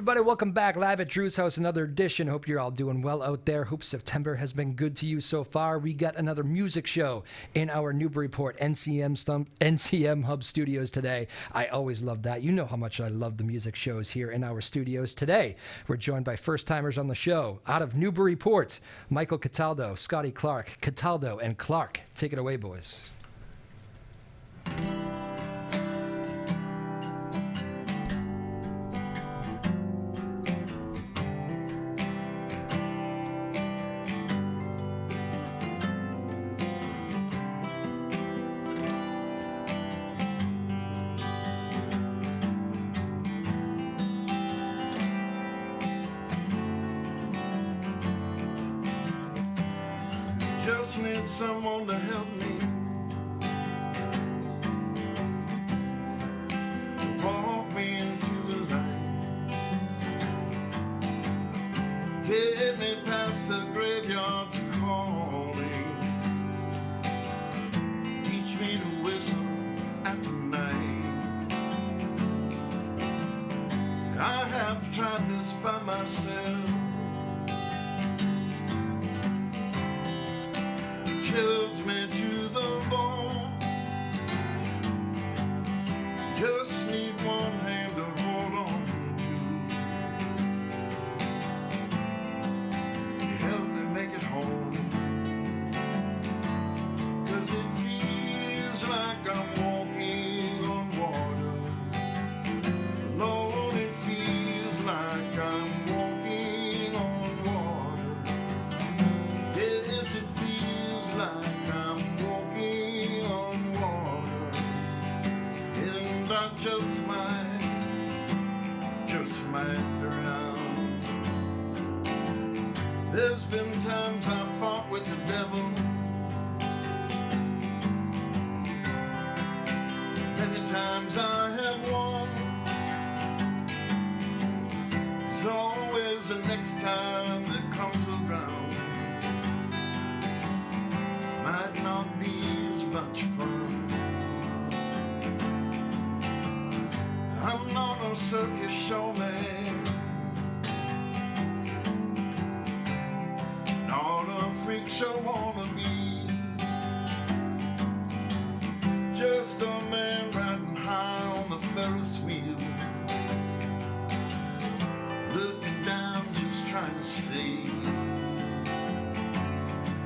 everybody. Welcome back live at Drew's house. Another edition. Hope you're all doing well out there. Hope September has been good to you so far. We got another music show in our Newburyport NCM Hub studios today. I always love that. You know how much I love the music shows here in our studios. Today, we're joined by first-timers on the show. Out of Newburyport, Michael Cataldo, Scotty Clark, Cataldo, and Clark. Take it away, boys. Just need someone to help me walk me into the light, get me past the graveyards calling, teach me to whistle at the night. I have tried this by myself, chills me to the bone. Just need one hand to hold on to. Help me make it home, 'cause it feels like I'm walking on water. Lord, it feels like I'm walking on water. Yes, it feels like I'm walking on water, and I just might drown. There's been times I fought with the devil, many times I have won. There's always the next time that comes around. Might not be as much fun. I'm not a circus showman, not a freak show wannabe, just a man riding high on the Ferris wheel, looking down just trying to see.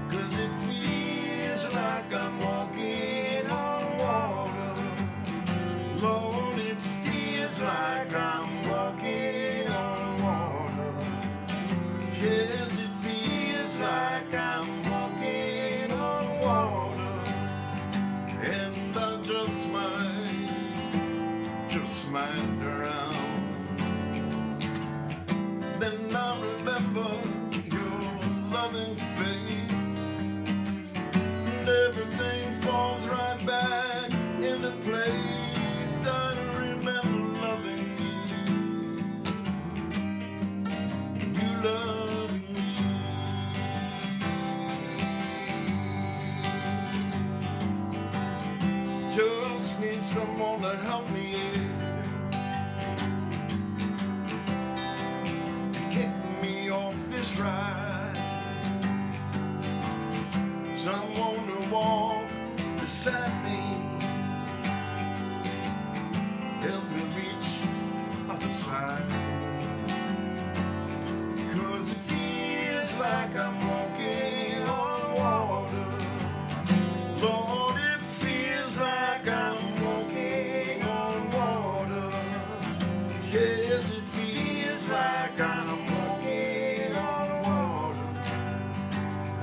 'Cause it feels like I'm walking on water. Lord, it feels like I'm walking on water. Yes, it feels like I'm walking on water. And I just might drown. Then I remember your loving face, and everything falls right back into place. I remember loving you, you loving me. Just need someone to help me, to kick me off this ride, someone to walk beside me, help me reach other side. 'Cause it feels like I'm walking on water. Lord, it feels like I'm walking on water. Yes, it feels like I'm walking on water.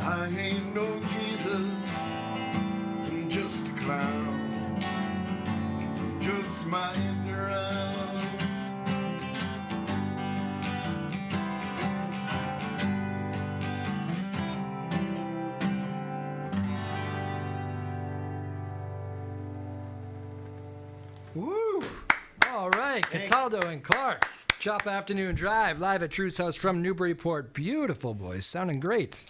I ain't no Jesus, I'm just a clown, just my ignorance. Woo! All right, Cataldo and Clark. Joppa Afternoon Drive, live at Drew's house from Newburyport. Beautiful, boys. Sounding great.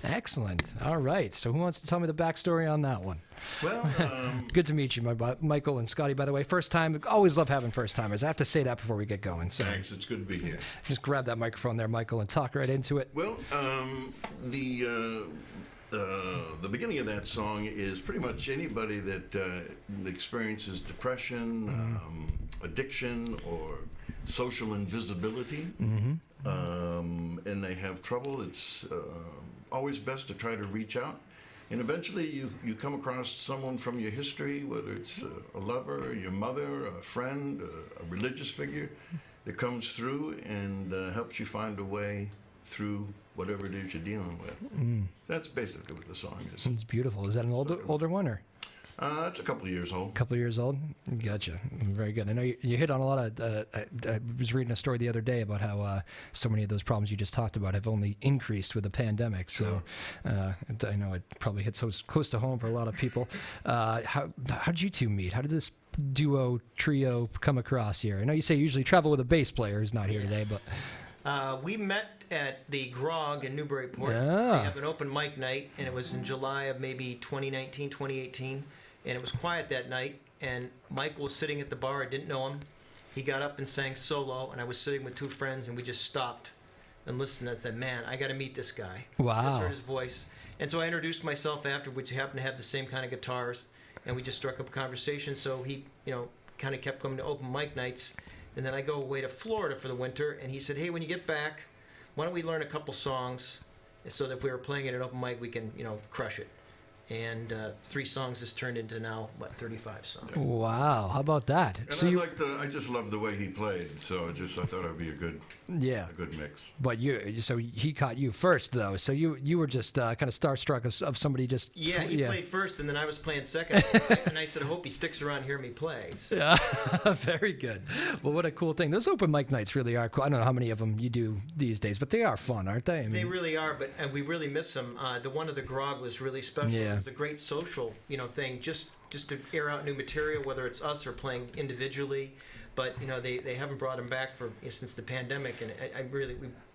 Excellent. All right. So who wants to tell me the backstory on that one? Well, Good to meet you, Michael and Scotty, by the way. First time. Always love having first timers. I have to say that before we get going. So thanks. It's good to be here. just grab that microphone there, Michael, and talk right into it. Well, the beginning of that song is pretty much anybody that experiences depression, addiction, or social invisibility, and they have trouble. It's always best to try to reach out. And eventually you come across someone from your history, whether it's a lover, your mother, a friend, a religious figure, that comes through and helps you find a way through whatever it is you're dealing with. That's basically what the song is. It's beautiful. Is that an older one, or? It's a couple of years old. Couple of years old? Gotcha. Very good. I know you hit on a lot of, I was reading a story the other day about how so many of those problems you just talked about have only increased with the pandemic. Sure. So I know it probably hits close to home for a lot of people. How did you two meet? How did this trio come across here? I know you say you usually travel with a bass player who's not here today, but... We met at the Grog in Newburyport. Yeah. They have an open mic night, and it was in July of maybe 2019, 2018. And it was quiet that night, and Michael was sitting at the bar. I didn't know him. He got up and sang solo, and I was sitting with two friends, and we just stopped and listened and said, man, I got to meet this guy. Wow. Just heard his voice. And so I introduced myself afterwards. He happened to have the same kind of guitars, and we just struck up a conversation. So he, kind of kept coming to open mic nights. And then I go away to Florida for the winter, and he said, hey, when you get back, why don't we learn a couple songs so that if we were playing it at open mic, we can, crush it. And 3 songs has turned into now, 35 songs. Wow, how about that? And I just love the way he played, so I thought it would be a good mix. But so he caught you first, though. So you were just kind of starstruck of somebody just. Yeah, he played first, and then I was playing second. And I said, I hope he sticks around and hear me play. So. Yeah, very good. Well, what a cool thing. Those open mic nights really are cool. I don't know how many of them you do these days, but they are fun, aren't they? They really are, and we really miss them. The one at the Grog was really special. Yeah. It was a great social, thing, just to air out new material, whether it's us or playing individually. But they haven't brought them back since the pandemic, and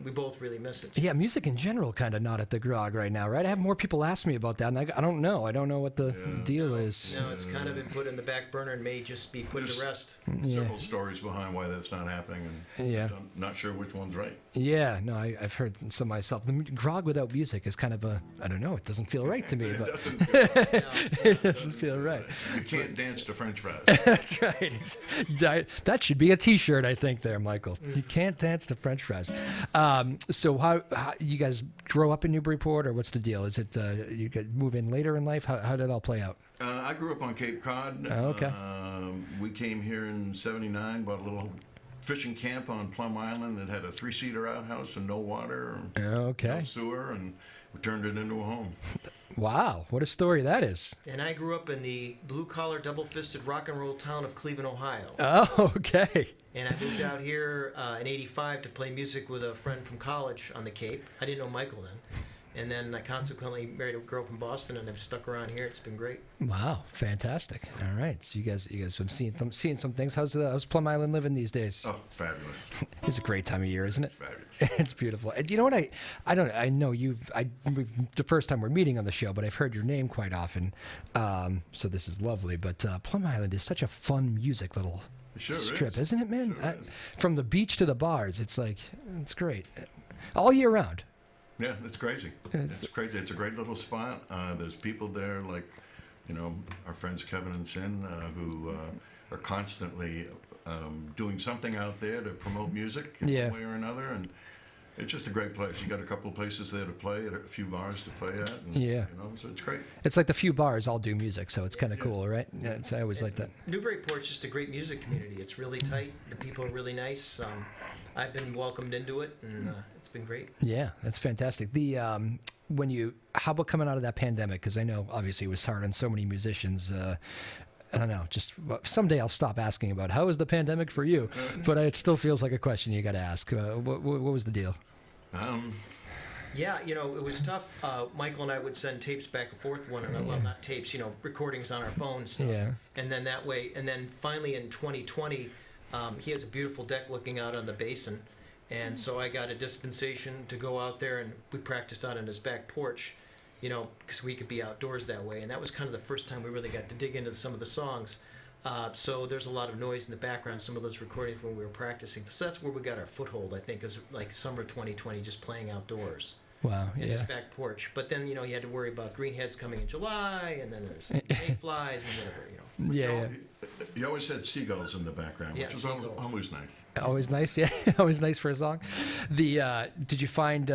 we both really miss it. Yeah, music in general kind of not at the Grog right now, right? I have more people ask me about that, and I don't know. I don't know what the deal is. No, it's kind of been put in the back burner and may just be put to rest. Several stories behind why that's not happening, and I'm not sure which one's right. Yeah, no, I've heard some myself. The Grog without music is kind of I don't know, it doesn't feel right to me. But it doesn't feel right. You can't dance to French fries. That's right. That should be a T-shirt, I think, there, Michael. You can't dance to French fries. So how you guys grow up in Newburyport, or what's the deal? Is it you could move in later in life? How did it all play out? I grew up on Cape Cod. Oh, okay. We came here in '79, bought a little fishing camp on Plum Island that had a 3-seater outhouse and no water, no sewer, and we turned it into a home. Wow, what a story that is. And I grew up in the blue-collar, double-fisted rock and roll town of Cleveland, Ohio. Oh, okay. And I moved out here in '85 to play music with a friend from college on the Cape. I didn't know Michael then. And then I consequently married a girl from Boston, and I've stuck around here. It's been great. Wow, fantastic. All right, so you guys have seen some things. How's Plum Island living these days? Oh, fabulous. It's a great time of year, isn't it? It's fabulous. It's beautiful. And you know what? I know the first time we're meeting on the show, but I've heard your name quite often. So this is lovely. But Plum Island is such a fun music little strip, isn't it, man? Sure is. From the beach to the bars, it's great. All year round. Yeah, it's crazy. It's crazy. It's a great little spot. There's people there like, our friends Kevin and Sin, who are constantly doing something out there to promote music in one way or another. And it's just a great place. You got a couple of places there to play, a few bars to play at. And, so it's great. It's like the few bars all do music, so it's kind of cool, right? Yeah, I always like that. Newburyport's just a great music community. It's really tight. The people are really nice. I've been welcomed into it, and it's been great. Yeah, that's fantastic. How about coming out of that pandemic? Because I know obviously it was hard on so many musicians. I don't know. Just someday I'll stop asking about how was the pandemic for you, but it still feels like a question you got to ask. What was the deal? Yeah, it was tough. Michael and I would send tapes back and forth well, not tapes, recordings on our phones. Stuff. Yeah. And then that way, and then finally in 2020, he has a beautiful deck looking out on the basin, And so I got a dispensation to go out there, and we practiced out on his back porch, you know, because we could be outdoors that way. And that was kind of the first time we really got to dig into some of the songs. So there's a lot of noise in the background, some of those recordings when we were practicing. So that's where we got our foothold, I think, is like summer 2020, just playing outdoors. Wow, In his yeah. back porch. But then, you know, you had to worry about greenheads coming in July, and then there's mayflies and whatever, you know. Yeah, You always had seagulls in the background, Yeah, which was seagulls. always nice. always nice. Yeah, always nice for a song. Did you find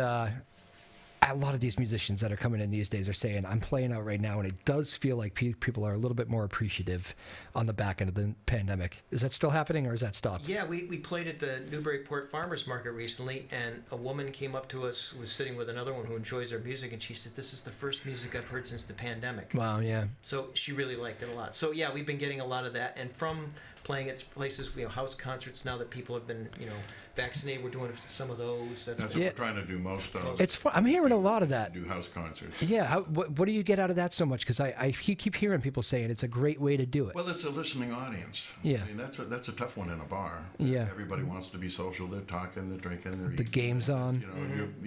a lot of these musicians that are coming in these days are saying, I'm playing out right now, and it does feel like people are a little bit more appreciative on the back end of the pandemic. Is that still happening, or is that stopped? Yeah, we played at the Newburyport Farmers Market recently, and a woman came up to us, was sitting with another one who enjoys our music, and she said, this is the first music I've heard since the pandemic. Wow, yeah. So she really liked it a lot. So yeah, we've been getting a lot of that, and from playing at places, you know, house concerts now that people have been, you know, vaccinated, we're doing some of those. That's what Yeah. we're trying to do most of. It's fun. I'm hearing a lot of that. Do house concerts. Yeah, what do you get out of that so much? Because I keep hearing people saying it's a great way to do it. Well, it's a listening audience. Yeah. I mean, that's a tough one in a bar. Yeah. Everybody wants to be social. They're talking. They're drinking. They're The eating. game's on. You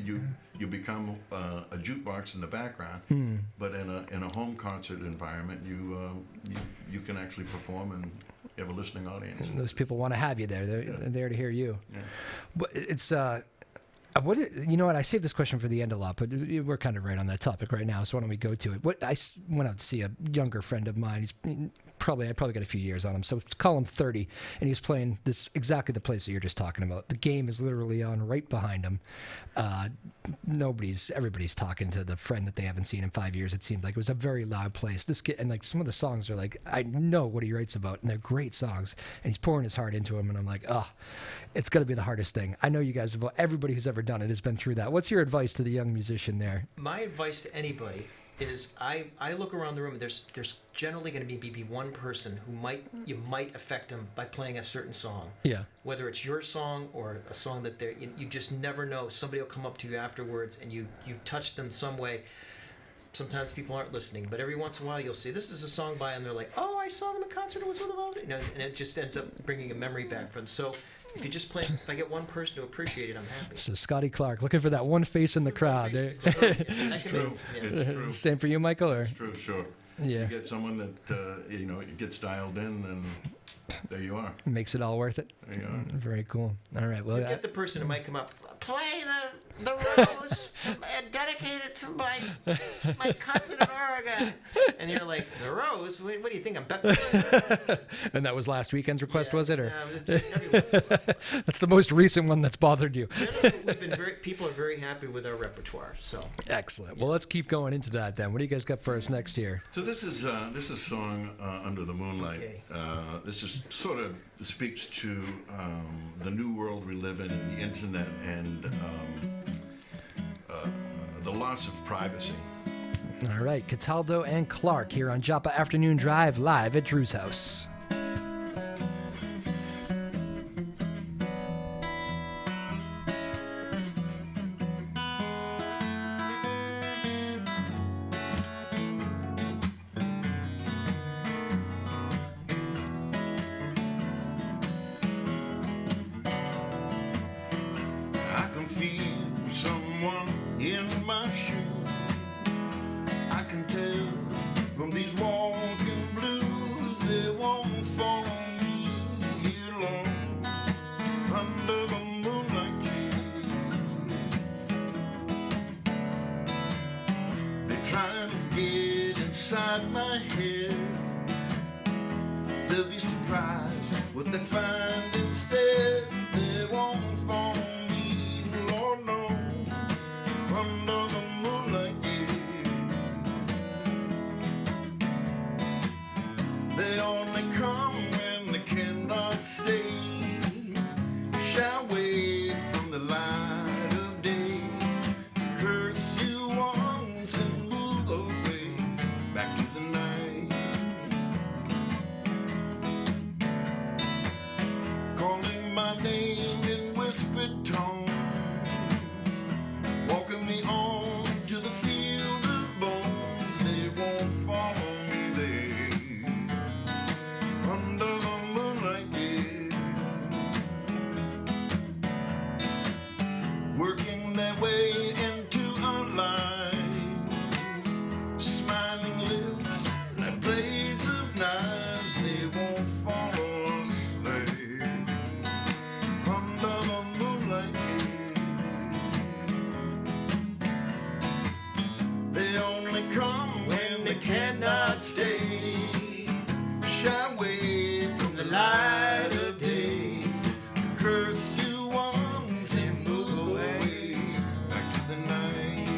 know, you become a jukebox in the background. Hmm. But in a home concert environment, you can actually perform and you have a listening audience. Those people want to have you there. They're there to hear you. Yeah. But it's you know what? I saved this question for the end a lot, but we're kind of right on that topic right now. So why don't we go to it? Went out to see a younger friend of mine. I probably got a few years on him. So call him 30, and he was playing exactly the place that you're just talking about. The game is literally on right behind him. Everybody's talking to the friend that they haven't seen in 5 years. It seemed like it was a very loud place. This kid, and like some of the songs are like, I know what he writes about, and they're great songs. And he's pouring his heart into them, and I'm like, it's got to be the hardest thing. I know you guys everybody who's ever done it has been through that. What's your advice to the young musician there? My advice to anybody is I look around the room, and there's generally going to be maybe one person who you might affect them by playing a certain song. Yeah. Whether it's your song or a song that you just never know. Somebody will come up to you afterwards, and you touch them some way. Sometimes people aren't listening, but every once in a while you'll see this is a song by, and they're like, "Oh, I saw them at concert. It was one of them," you know, and it just ends up bringing a memory back for them. So if you just play, if I get one person to appreciate it, I'm happy. So Scotty Clark, looking for that one face in the crowd. It's true. It's true. Same for you, Michael, or? It's true. Sure. Yeah. You get someone that it gets dialed in, and there you are. Makes it all worth it. There you are. Very cool. All right. Well, You get the person who might come up, play the rose, and dedicate it to my cousin in Oregon. And you're like, the rose? What do you think? I'm and that was last weekend's request, was it? Or every once in a while. that's the most recent one that's bothered you? Generally, people are very happy with our repertoire. So Excellent. Well, let's keep going into that then. What do you guys got for us next here? So this is a song Under the Moonlight. Okay. This is sort of speaks to the new world we live in, the internet, and the loss of privacy. All right. Cataldo and Clark here on Joppa Afternoon Drive live at Drew's house. I can feel someone in my shoe. I can tell from these walking blues they won't follow me here long under the moonlight. They're trying to get inside my head. They'll be surprised what they find instead. They won't follow me, Lord, no, under the moonlight, They only come when they cannot stay. Shy away from the light of day. Curse you once and move away back to the night. cannot stay. Shy away from the light of day. Curse you once and move away back to the night.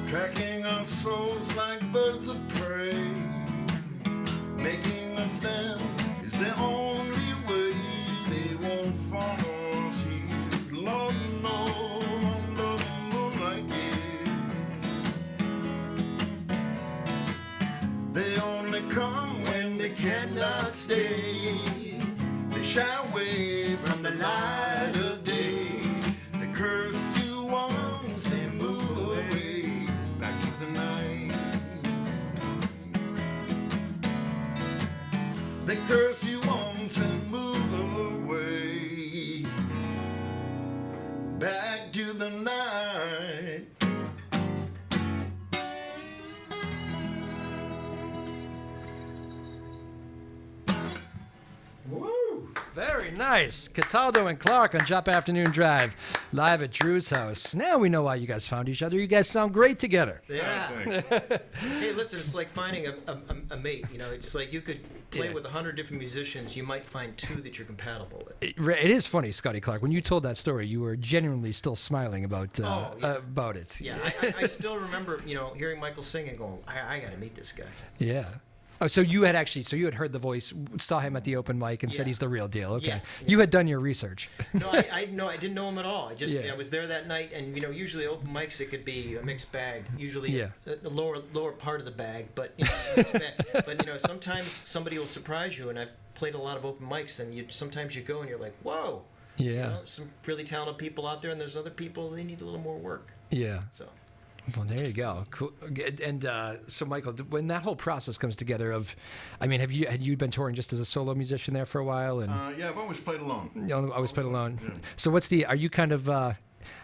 Tracking our souls like birds of prey. Making us stand is the only way. They won't follow us here. Lord knows under the moonlight, yeah. They only come when they cannot stay. They shy away from the light of day. They curse you once and move away back to the night. They curse you once and move away back to the night. Woo! Very nice. Cataldo and Clark on Joppa Afternoon Drive, live at Drew's house. Now we know why you guys found each other. You guys sound great together. Yeah. Thanks. Hey, listen, it's like finding a mate. You know, it's like you could play Yeah. with 100 different musicians. You might find 2 that you're compatible with. It is funny, Scotty Clark. When you told that story, you were genuinely still smiling about Oh, yeah. about it. Yeah, I still remember, you know, hearing Michael sing and going, I got to meet this guy. Yeah. Oh, so you had heard the voice, saw him at the open mic, and said Yeah. he's the real deal. Okay. Yeah. You had done your research. No, I didn't know him at all. Yeah. I was there that night, and you know, usually open mics it could be a mixed bag. Usually, Yeah. the lower part of the bag, but you know, mixed bag. But you know, sometimes somebody will surprise you, and I've played a lot of open mics, and sometimes you go and you're like, whoa. You Yeah. know, some really talented people out there, and there's other people they need a little more work. Yeah. So. Well, there you go. Cool. And so, Michael, when that whole process comes together, had you been touring just as a solo musician there for a while? And Yeah, I've always played alone. you know, I always played alone. Yeah. So, are you kind of? I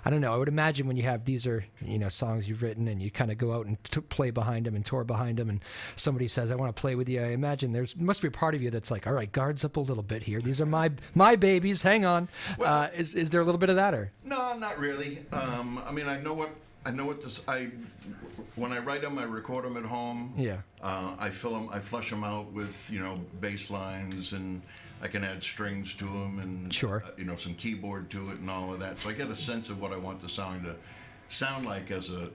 don't know. I would imagine when you have these are songs you've written and you kind of go out and play behind them and tour behind them, and somebody says, "I want to play with you." I imagine must be a part of you that's like, "All right, guards up a little bit here. These are my babies. Hang on." Well- Is there a little bit of that, or? No, not really. I know what this. When I write them, I record them at home. Yeah. I fill them. I flush them out with bass lines, and I can add strings to them, and Sure. Some keyboard to it, and all of that. So I get a sense of what I want the song to sound like as a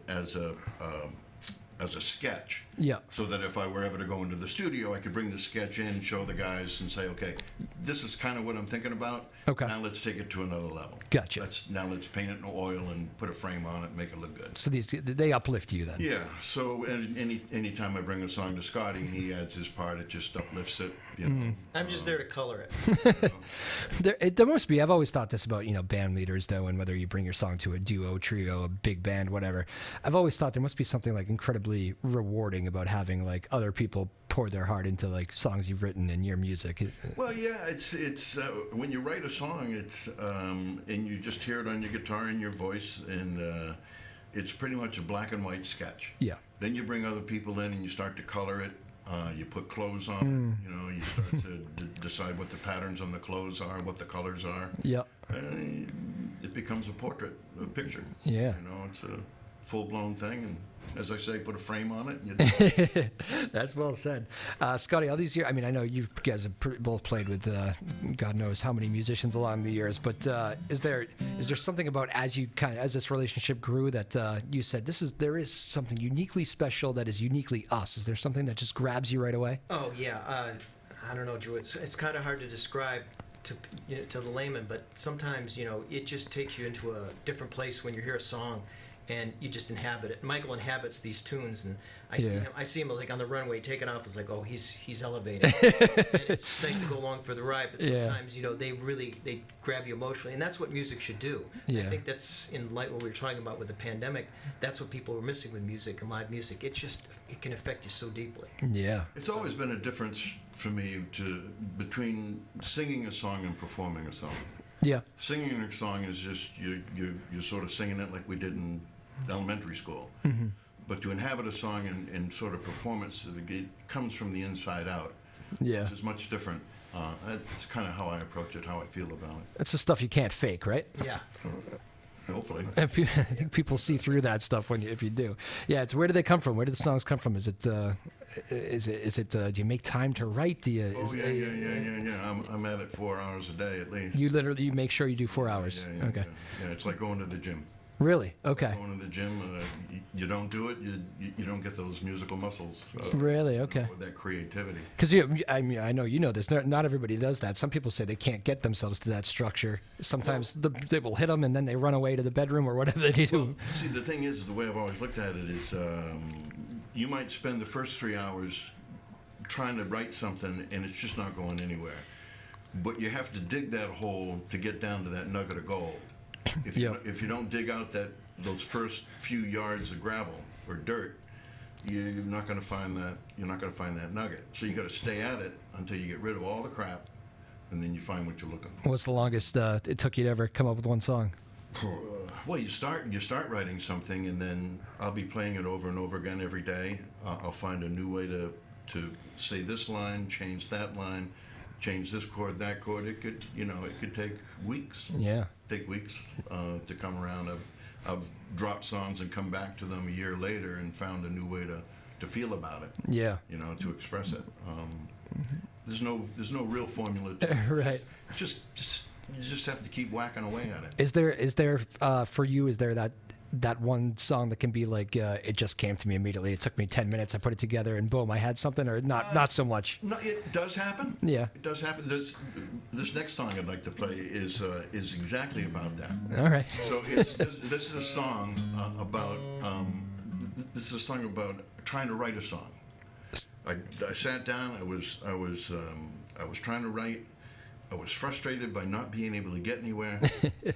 sketch. Yeah. So that if I were ever to go into the studio, I could bring the sketch in, show the guys, and say, okay, this is kind of what I'm thinking about. Okay. Now let's take it to another level. Gotcha. Now let's paint it in oil and put a frame on it, make it look good. So they uplift you then. Yeah. So anytime I bring a song to Scotty and he adds his part, it just uplifts it. I'm just there to color it. There must be. I've always thought this about band leaders though, and whether you bring your song to a duo, trio, a big band, whatever. I've always thought there must be something like incredibly rewarding about having like other people pour their heart into like songs you've written and your music. Well, yeah, it's when you write a song, it's and you just hear it on your guitar and your voice, and it's pretty much a black and white sketch. Yeah. Then you bring other people in and you start to color it. You put clothes on it. You start to decide what the patterns on the clothes are, what the colors are. Yeah. And it becomes a portrait, a picture. Yeah. It's a full-blown thing, and as I say, put a frame on it. And That's well said. Scotty, all these years, I know you guys have both played with God knows how many musicians along the years, but is there something about as this relationship grew that you said there is something uniquely special that is uniquely us? Is there something that just grabs you right away? Oh yeah, I don't know, Drew. It's kind of hard to describe to the layman, but sometimes it just takes you into a different place when you hear a song, and you just inhabit it. Michael inhabits these tunes, and Yeah. I see him like on the runway taking off. It's like, oh, he's elevated. And it's nice to go along for the ride, but Yeah. sometimes they grab you emotionally, and that's what music should do. Yeah. I think that's in light what we were talking about with the pandemic. That's what people were missing with music and live music. It can affect you so deeply. Yeah. It's always been a difference for me between singing a song and performing a song. Yeah. Singing a song is just you're sort of singing it like we did in elementary school. Mm-hmm. But to inhabit a song and sort of performance, it comes from the inside out. Yeah. Which is much different. That's kind of how I approach it, how I feel about it. That's the stuff you can't fake, right? Yeah. Hopefully. I think people see through that stuff if you do. Yeah, it's where do they come from? Where do the songs come from? Is it do you make time to write? Do you? Oh yeah. I'm at it 4 hours a day at least. You make sure you do 4 hours. Yeah, Okay. Yeah, it's like going to the gym. Really? Okay. Going to the gym, you don't do it, you don't get those musical muscles. Really? Okay. With that creativity. Because I mean, I know you know this. Not everybody does that. Some people say they can't get themselves to that structure. Sometimes they will hit them and then they run away to the bedroom or whatever they do. Well, see, the thing is, the way I've always looked at it is, you might spend the first 3 hours trying to write something and it's just not going anywhere. But you have to dig that hole to get down to that nugget of gold. If you don't dig out those first few yards of gravel or dirt, you're not going to find that. You're not going to find that nugget. So you got to stay at it until you get rid of all the crap, and then you find what you're looking for. What's the longest it took you to ever come up with one song? Well, you start writing something, and then I'll be playing it over and over again every day. I'll find a new way to say this line, change that line, change this chord, that chord. It could take weeks. Yeah. Take weeks to come around. I've dropped songs and come back to them a year later and found a new way to feel about it. Yeah. To express it. There's no real formula to it. Right. You just have to keep whacking away at it. Is there for you? Is there that one song that can be like it just came to me immediately? It took me 10 minutes. I put it together and boom, I had something, or not so much. No, it does happen. Yeah. It does happen. This next song I'd like to play is exactly about that. All right. So this is a song about trying to write a song. I sat down. I was trying to write. I was frustrated by not being able to get anywhere.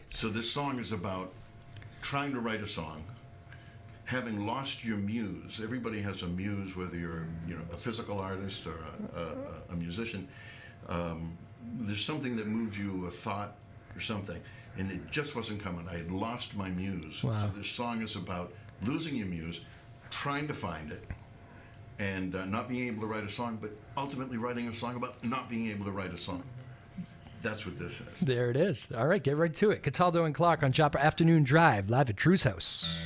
So this song is about trying to write a song, having lost your muse. Everybody has a muse, whether you're a physical artist or a musician. There's something that moves you, a thought or something, and it just wasn't coming. I had lost my muse. Wow. So this song is about losing your muse, trying to find it, and not being able to write a song, but ultimately writing a song about not being able to write a song. That's what this is. There it is. All right, get right to it. Cataldo and Clark on Joppa Afternoon Drive, live at Drew's house.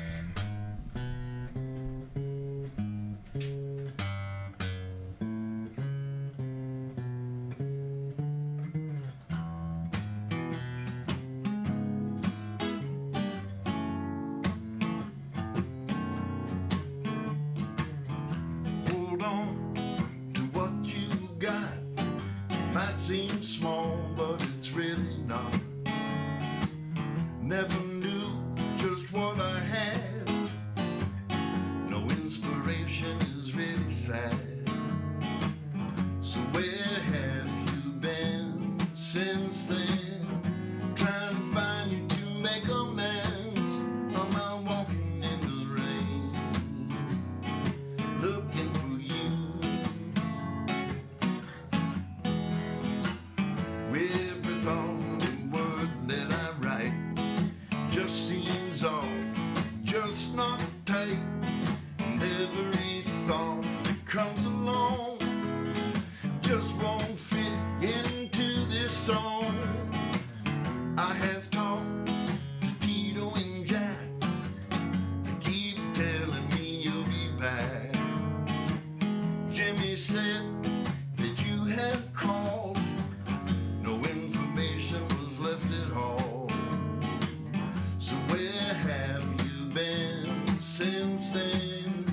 Hold on to what you got. Might seem small, but it's really not. Never knew just what I had. No inspiration is really sad. So where have you been since then? Trying to find you to make amends. I'm out walking in the rain, looking for you. Every thought and word that I write just seems off, just not tight. And every thought that comes along just won't fit into this song. I have talked to Tito and Jack. They keep telling me you'll be back. Jimmy said that you had called. No information was left at all. So where have you been since then?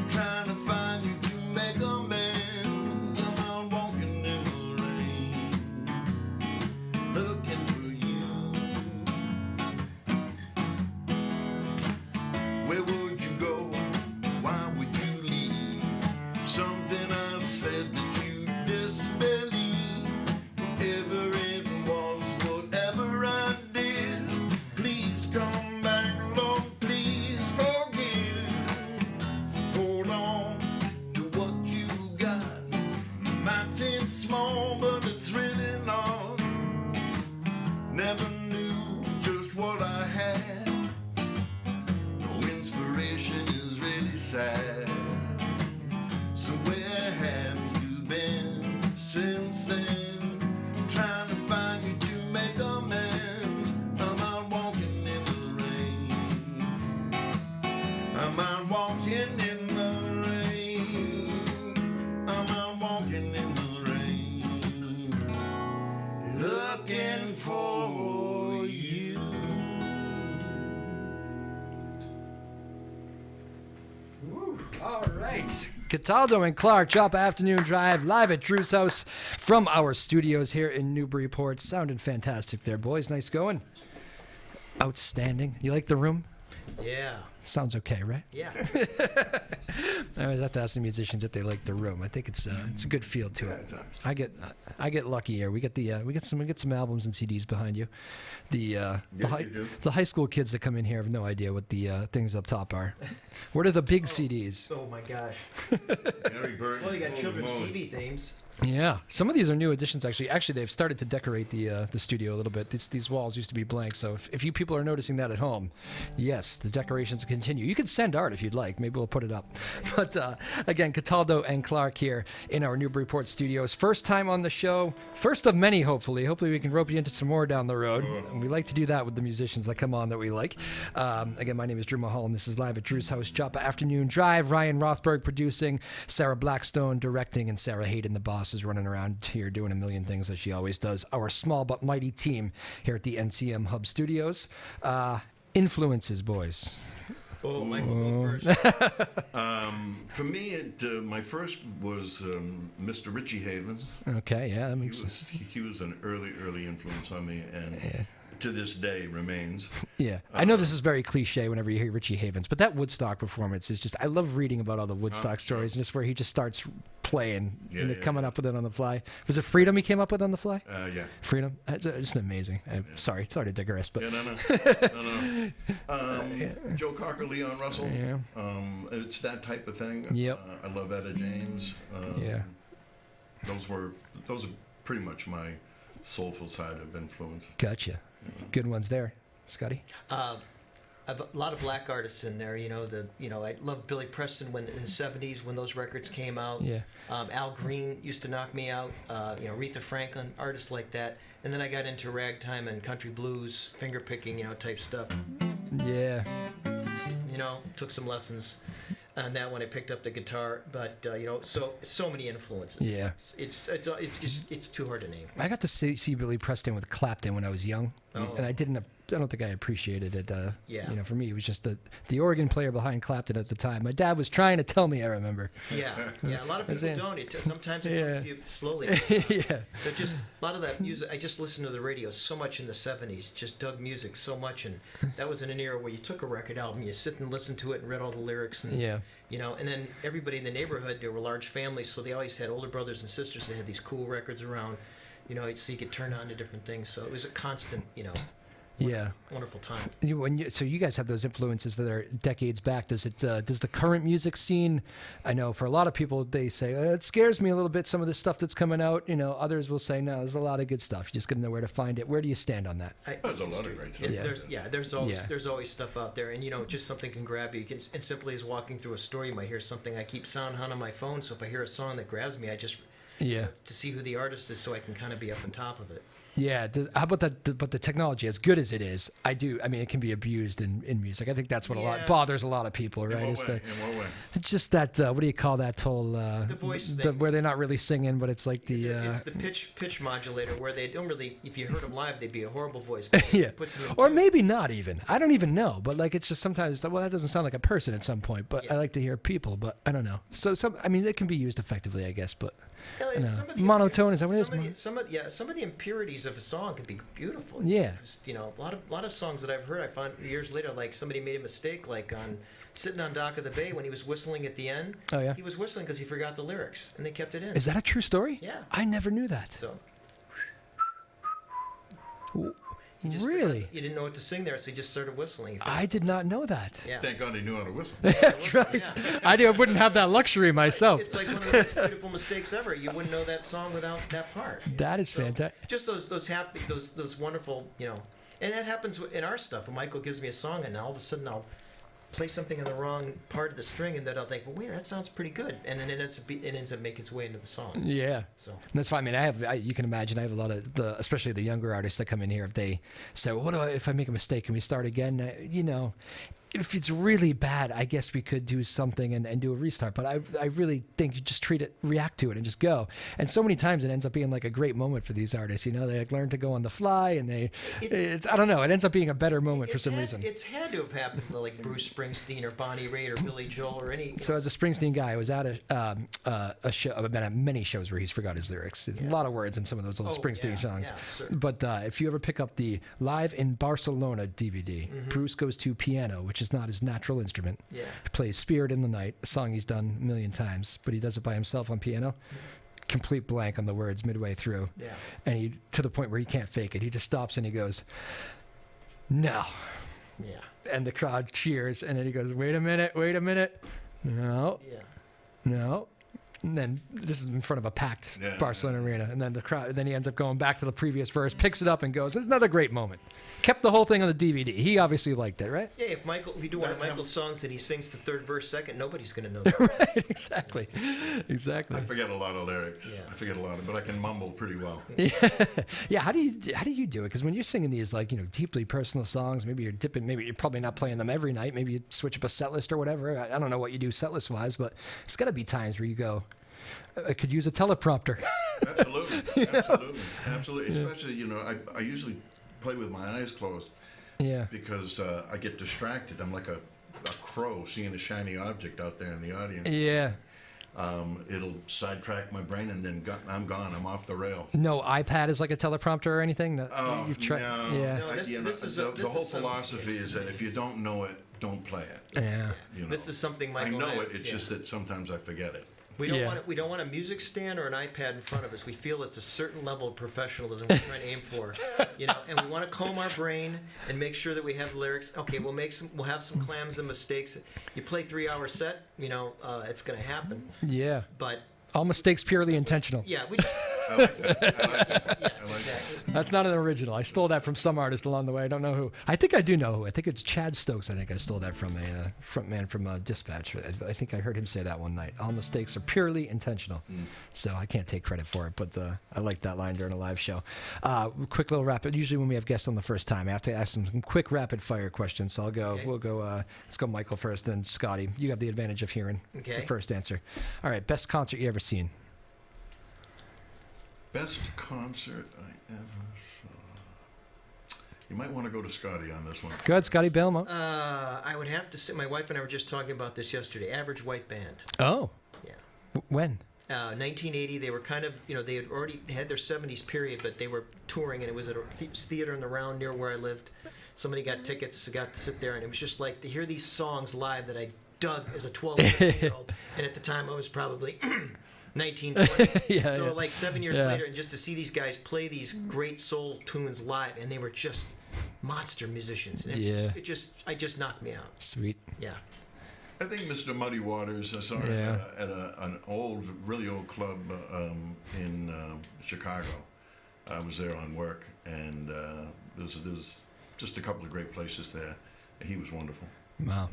Trying to find you to make amends. I'm out walking in the rain, looking for you. All right. Cataldo and Clark, Joppa Afternoon Drive, live at Drew's house from our studios here in Newburyport. Sounding fantastic there, boys. Nice going. Outstanding. You like the room? Yeah. Sounds okay, right? Yeah. I always have to ask the musicians if they like the room. I think it's a good feel to it. I get lucky here. We get some albums and CDs behind you. The high school kids that come in here have no idea what the things up top are. What are the big CDs? Oh my gosh. Harry Burton. Well, you got children's Moholland. TV themes. Yeah, some of these are new additions. Actually, they've started to decorate the studio a little bit. These walls used to be blank, so if you people are noticing that at home, yes, the decorations continue. You can send art if you'd like. Maybe we'll put it up. But again, Cataldo and Clark here in our Newburyport studios. First time on the show, first of many, hopefully. Hopefully, we can rope you into some more down the road. And we like to do that with the musicians that come on that we like. Again, my name is Drew Moholland. This is live at Drew's house, Joppa Afternoon Drive. Ryan Rothberg producing, Sarah Blackstone directing, and Sarah Hayden, the boss, is running around here doing a million things as she always does. Our small but mighty team here at the NCM Hub Studios. Influences, boys. Oh, Michael, go first. For me, my first was Mr. Richie Havens. Okay, yeah, that makes sense. He was an early influence on me, and to this day remains. Yeah, I know this is very cliche whenever you hear Richie Havens, but that Woodstock performance is just, I love reading about all the Woodstock stories, and just where he just starts playing and coming up with it on the fly. Was it Freedom he came up with on the fly? Yeah. Freedom? It's just amazing. Sorry to digress, but No. Joe Cocker, Leon Russell. Yeah. It's that type of thing. Yep. I love Etta James. Yeah. Those are pretty much my soulful side of influence. Gotcha. Good ones there. Scotty? A lot of black artists in there. I love Billy Preston in the '70s when those records came out. Yeah. Al Green used to knock me out. Aretha Franklin, artists like that. And then I got into ragtime and country blues, finger picking, type stuff. Yeah. Took some lessons on that when I picked up the guitar. But so many influences. Yeah. It's too hard to name. I got to see Billy Preston with Clapton when I was young, and I don't think I appreciated it. For me, it was just the organ player behind Clapton at the time. My dad was trying to tell me, I remember. Yeah. A lot of people don't. Sometimes it comes to you slowly. Yeah. But just a lot of that music, I just listened to the radio so much in the '70s. Just dug music so much, and that was in an era where you took a record album, you sit and listen to it, and read all the lyrics, and and then everybody in the neighborhood, there were large families, so they always had older brothers and sisters that had these cool records around, so you could turn on to different things. So it was a constant, wonderful time. So you guys have those influences that are decades back. Does the current music scene? I know for a lot of people they say it scares me a little bit. Some of the stuff that's coming out. Others will say no. There's a lot of good stuff. You just gotta know where to find it. Where do you stand on that? There's a lot of great stuff. There's always stuff out there, and just something can grab you. And simply as walking through a store, you might hear something. I keep sound hunt on my phone, so if I hear a song that grabs me, I just to see who the artist is, so I can kind of be up on top of it. Yeah. How about that? But the technology, as good as it is, it can be abused in music. I think that's what bothers a lot lot of people, right? In what way? It's just that. What do you call that whole? The voice thing. Where they're not really singing, but it's like the. It's the pitch modulator where they don't really. If you heard them live, they'd be a horrible voice. Yeah. Or maybe not even. I don't even know. But it's just sometimes. Well, that doesn't sound like a person at some point. But I like to hear people. But I don't know. So it can be used effectively, I guess. But. Monotone, is that what it is? Some of the impurities of a song could be beautiful. Yeah. A lot of songs that I've heard, I found years later, like somebody made a mistake, like on Sitting on Dock of the Bay when he was whistling at the end. Oh yeah. He was whistling because he forgot the lyrics, and they kept it in. Is that a true story? Yeah. I never knew that. So. Really? You didn't know what to sing there, so you just started whistling. I did not know that. Yeah. Thank God he knew how to whistle. That's right. Yeah. I wouldn't have that luxury myself. It's like one of the most beautiful mistakes ever. You wouldn't know that song without that part. That is fantastic. Just those happy, those wonderful, and that happens in our stuff. When Michael gives me a song, and all of a sudden I'll play something on the wrong part of the string, and then I'll think, well, wait, that sounds pretty good, and then it ends up making its way into the song. Yeah. So That's fine. I mean, you can imagine I have a lot of especially the younger artists that come in here. If they say, well, if I make a mistake, can we start again? If it's really bad, I guess we could do something and do a restart. But I really think you just react to it and just go. And so many times it ends up being like a great moment for these artists. They like learn to go on the fly, and I don't know. It ends up being a better moment for some reason. It's had to have happened to like Bruce Springsteen or Bonnie Raitt or Billy Joel or any. So as a Springsteen guy, I was at a show. I've been at many shows where he's forgot his lyrics. It's a lot of words in some of those old Springsteen songs. Yeah, But if you ever pick up the Live in Barcelona DVD, Bruce goes to piano, which is not his natural instrument. Yeah. He plays Spirit in the Night, a song he's done a million times, but he does it by himself on piano. Complete blank on the words midway through. Yeah. And he, to the point where he can't fake it. He just stops and he goes, no. Yeah. And the crowd cheers, and then he goes, wait a minute. No. Yeah. No. And then this is in front of a packed Barcelona arena. And then the crowd, then he ends up going back to the previous verse, picks it up and goes, it's another great moment. Kept the whole thing on the DVD. He obviously liked it, right? Yeah, if you do one of Michael's songs and he sings the third verse second, nobody's going to know that. Right, exactly. I forget a lot of lyrics. Yeah. I forget a lot, but I can mumble pretty well. Yeah, how do you do it? Because when you're singing these deeply personal songs, maybe you're probably not playing them every night. Maybe you switch up a set list or whatever. I don't know what you do set list wise, but it's got to be times where you go, I could use a teleprompter. Absolutely. Especially, I usually play with my eyes closed. Yeah. Because I get distracted. I'm like a crow seeing a shiny object out there in the audience. Yeah. It'll sidetrack my brain, and then I'm gone. I'm off the rails. No iPad is like a teleprompter or anything that you've tried. No. Yeah. No, The whole philosophy is that if you don't know it, don't play it. Yeah. This is something I Michael. know it. It's just that sometimes I forget it. We don't want a music stand or an iPad in front of us. We feel it's a certain level of professionalism we're trying to aim for, and we want to comb our brain and make sure that we have lyrics. Okay, we'll have some clams and mistakes. You play 3-hour set, it's going to happen. Yeah. But all mistakes purely intentional. yeah, we just, I like that. exactly. That's not an original. I stole that from some artist along the way. I don't know who. I think I do know who. I think it's Chad Stokes. I think I stole that from a frontman from Dispatch. I think I heard him say that one night. All mistakes are purely intentional. So I can't take credit for it, but I like that line during a live show. Quick little rapid. Usually when we have guests on the first time, I have to ask them some quick rapid fire questions. So we'll go. Let's go Michael first, then Scotty. You have the advantage of hearing the first answer. All right. Best concert you ever seen? Best concert I ever saw. You might want to go to Scotty on this one. Go ahead, Scotty Belmo. I would have to say, my wife and I were just talking about this yesterday. Average White Band. Oh. Yeah. When? 1980. They were kind of, they had already had their 70s period, but they were touring, and it was at a theater in the round near where I lived. Somebody got tickets, got to sit there, and it was just like to hear these songs live that I dug as a 12 or 13-year-old, and at the time I was probably 19, 20. So like 7 years later, and just to see these guys play these great soul tunes live, and they were just monster musicians. And it just knocked me out. Sweet. Yeah. I think Mr. Muddy Waters, I saw him at an really old club in Chicago. I was there on work, and there was just a couple of great places there. He was wonderful. Wow,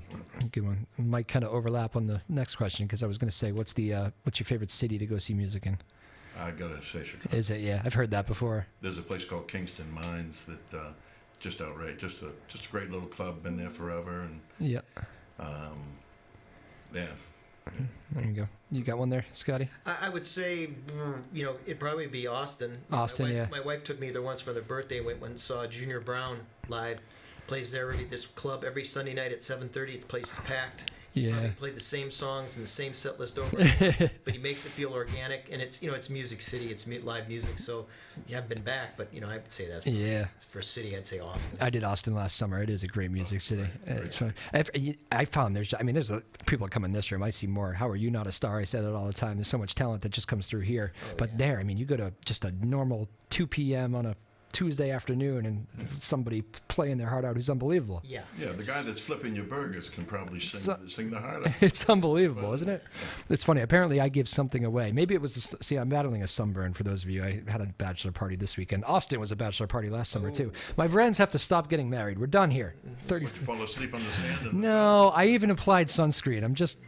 good one. Might kind of overlap on the next question because I was going to say, what's your favorite city to go see music in? I gotta say Chicago. Is it? Yeah, I've heard that before. There's a place called Kingston Mines that just outrageous. Just a great little club. Been there forever, and yeah. There you go. You got one there, Scotty? I would say, it'd probably be Austin. Austin, My wife took me there once for their birthday. Went and saw Junior Brown live. Plays there already. This club every Sunday night at 7:30. The place is packed. He probably played the same songs and the same set list over, but he makes it feel organic. And it's it's Music City. It's live music. So you haven't been back, but I would say that's for city. I'd say Austin. I did Austin last summer. It is a great music city. Right. It's fun. I found there's people that come in this room. I see more. How are you not a star? I say that all the time. There's so much talent that just comes through here. But there, you go to just a normal 2 p.m. on a Tuesday afternoon and somebody playing their heart out who's unbelievable. Yeah. Yeah, the guy that's flipping your burgers can probably sing the heart out. It's unbelievable, isn't it? It's funny. Apparently, I give something away. Maybe it was see, I'm battling a sunburn. For those of you, I had a bachelor party this weekend. Austin was a bachelor party last summer too. My friends have to stop getting married. We're done here. 30. Would you fall asleep on the sand? No, I even applied sunscreen. I'm just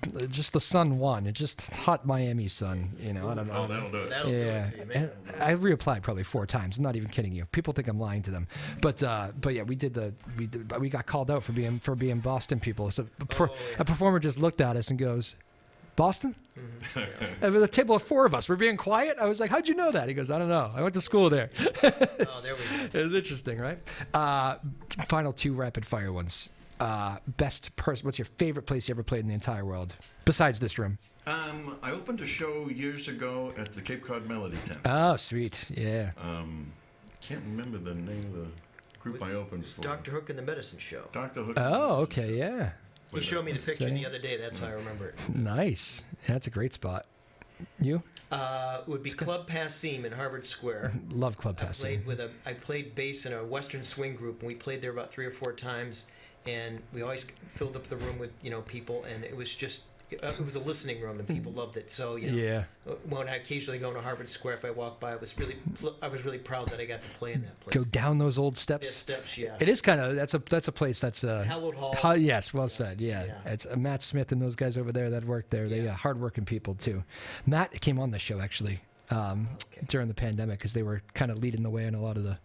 the sun won. It just hot Miami sun. You know, I don't know. Oh, that'll do it. That'll do Yeah, it for you, man. and I reapplied probably 4 times. I'm not even kidding you. People think I'm lying to them, but yeah, we got called out for being Boston people. So a performer just looked at us and goes, "Boston?" And with a table of 4 of us, we're being quiet. I was like, "How'd you know that?" He goes, "I don't know. I went to school there." Oh, there we go. It was interesting, right? Final 2 rapid fire ones. Best person. What's your favorite place you ever played in the entire world besides this room? I opened a show years ago at the Cape Cod Melody Tent. Oh, sweet. Yeah. Can't remember the name of the group I opened for. Dr. Hook and the Medicine Show. Dr. Hook. Oh, okay. Yeah. He showed me the picture say. the other day. That's how I remember it. Nice. Yeah, that's a great spot. You? It would be Club Passim in Harvard Square. Love Club Passing. I played bass in a Western swing group, and we played there about 3 or 4 times. And we always filled up the room with people, and it was just it was a listening room, and people loved it. So Yeah. when I occasionally go to Harvard Square, if I walk by, I was really proud that I got to play in that place. Go down those old Yeah, steps. steps, yeah. It is kind of that's a place that's Hallowed Hall. yes, well said. Yeah, Yeah. it's Matt Smith and those guys over there that work there. They Yeah. hardworking people too. Matt came on the show actually during the pandemic because they were kind of leading the way in a lot of the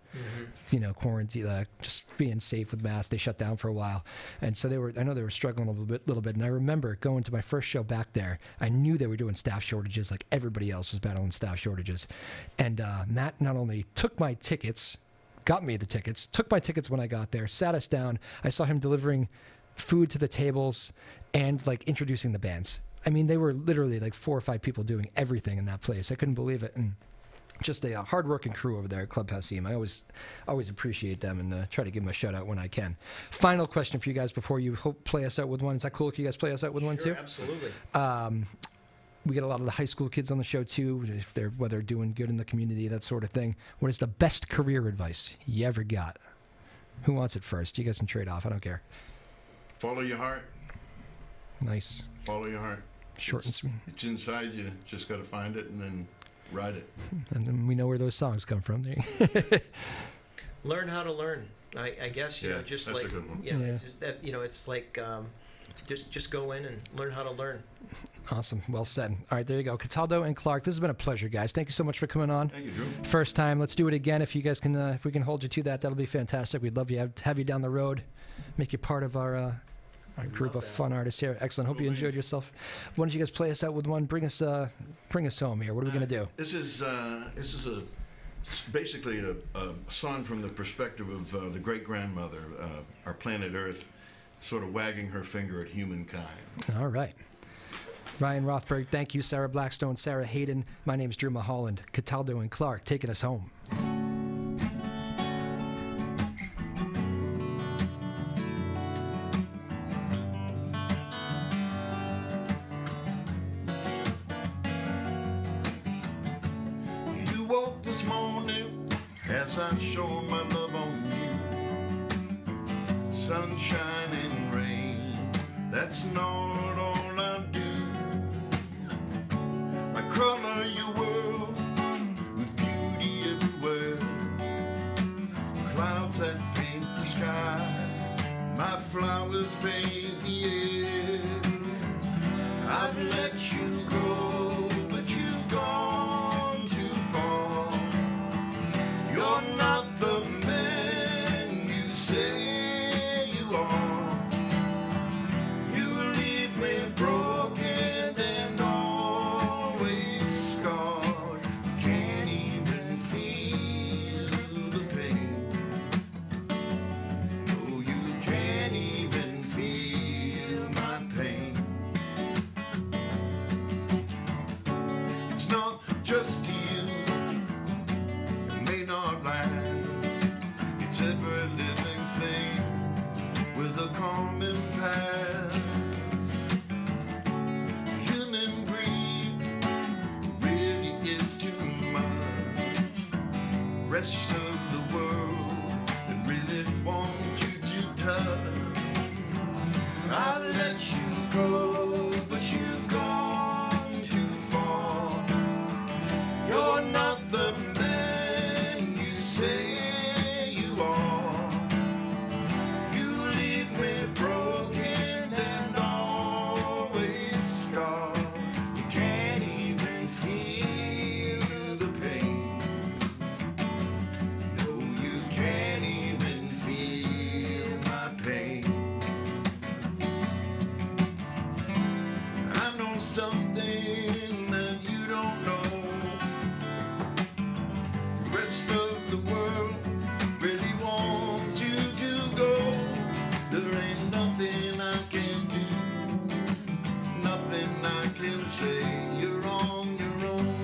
quarantine, just being safe with masks. They shut down for a while, and so I know they were struggling a little bit. And I remember going to my first show back there. I knew they were doing staff shortages, like everybody else was battling staff shortages. And Matt not only took my tickets, got me the tickets, took my tickets when I got there, sat us down. I saw him delivering food to the tables and like introducing the bands. I mean, they were literally like 4 or 5 people doing everything in that place. I couldn't believe it. And just a hard-working crew over there at Club Passim. I always appreciate them and try to give them a shout-out when I can. Final question for you guys before you play us out with one. Is that cool if you guys play us out with one too? Sure, absolutely. We get a lot of the high school kids on the show too, if they're doing good in the community, that sort of thing. What is the best career advice you ever got? Who wants it first? You guys can trade off. I don't care. Follow your heart. Nice. Follow your heart. Short and sweet. It's inside you. Just got to find it and then ride it. And then we know where those songs come from. Learn how to learn. I guess Yeah, just that's like a good one. Yeah. it's just that it's like just go in and learn how to learn. Awesome. Well said. All right, there you go. Cataldo and Clark, this has been a pleasure, guys. Thank you so much for coming on. Thank you, Drew. First time. Let's do it again. If you guys can, if we can hold you to that, that'll be fantastic. We'd love to have you down the road, make you part of our group of fun artists here. Excellent. Hope you enjoyed yourself. Why don't you guys play us out with one? Bring us home here. What are we gonna do? This is basically a song from the perspective of the great grandmother, our planet Earth, sort of wagging her finger at humankind. All right. Ryan Rothberg, thank you. Sarah Blackstone, Sarah Hayden. My name's Drew Moholland. Cataldo and Clark taking us home. You woke this morning as I shone my love on you. Sunshine and rain, that's not all I do. I color your world with beauty everywhere. Clouds that paint the sky, my flowers paint the air. I've let you go, but you've gone too far. You're not the man you say you are. You leave me broken and always scarred. Can't even feel the pain. of the world that really want you to touch. I'll let you go, but you've gone too far. You're not the man you say you are. You leave me broken and always scarred. You can't even feel the pain. No, you can't even feel my pain. I know something that you don't know. The rest of the world really wants you to go. There ain't nothing I can do, nothing I can say. You're on your own,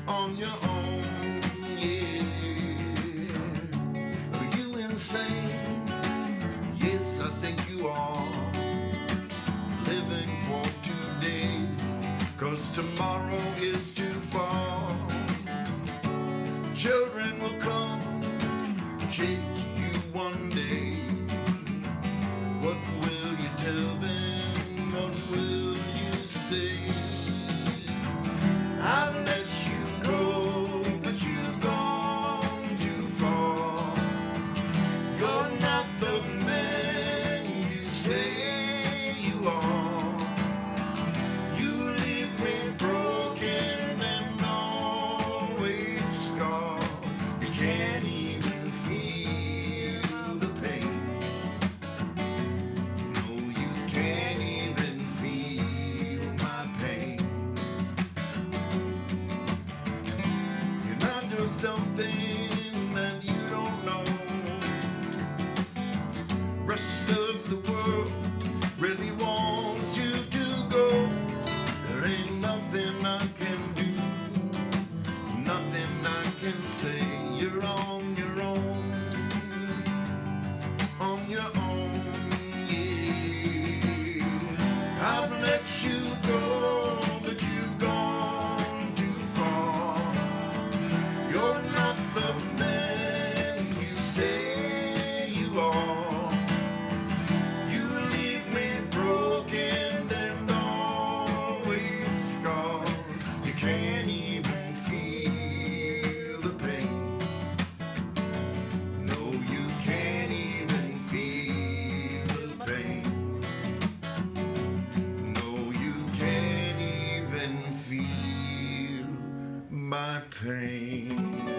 on your own, yeah. Are you insane? Yes, I think you are. Living for today, 'cause tomorrow is too far. Children will come, change you one day. What will you tell them? What will you say? I've let you go, but you've gone too far. You're not the man you say you are. You leave me broken and always scarred. You can't even feel the pain. No, you can't even feel my pain. You're not doing something that you don't know. Rest of the world really wants you to go. There ain't nothing I can do, nothing I can say. You're on your own, on your own, yeah. I've let you go, but you've gone too far. You're not the man you say you are. You leave me broken and always scarred. You can't even feel the pain. No, you can't even feel the pain. No, you can't even feel my pain.